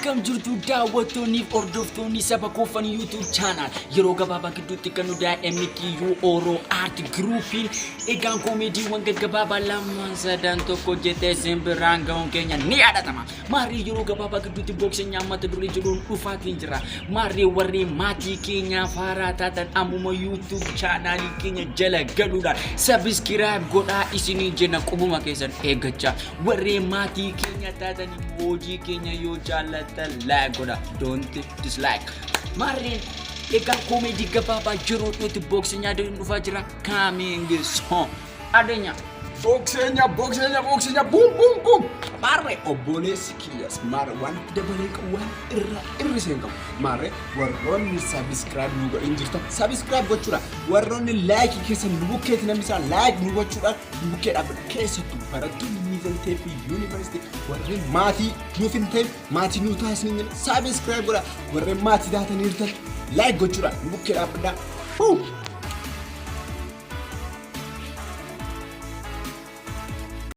Akkam jirtu daawwattoonni hordoftoonni saba koofan YouTube channel yeroo gabaabaa gidduutti kan nu MTU Oro Art Groupin egaan komeediiwwan gaggabaabaa lamaan sadan tokko jettee simbiraan ga'uun keenya ni yaadatama. Maarii yeroo gabaabaa gidduutti bokseenyaa mata duree jedhuun dhufaatiin jira. Maarii warri maatii keenya faaraa taatan ammuma YouTube channel keenya jala galuudhaan subscribe godhaa isinii jenna qubuma keessan eeggachaa. Warri maatii keenya taatan hojii keenya yoo jaalatan like godha, don't dislike. Maarii egaan komeedii gabaabaa yeroo dhufti bokseenyaa dhufaa jira coming soon. Adanya boksenya boom mare obboleessi kiyas mare waan dabalee qawan irra seenqabu mare warroonni subscribe nu godhin jirtan subscribe gochuudha warroonni like keessan nu bukkeetti namni isaa like nu gochuudha bukkeedhaaf keessattuu barattoonni Middle University warri maatii nu fintee maatii nu taasisanii subscribe godha warri maatii taatanii like gochuudha bukkeedhaaf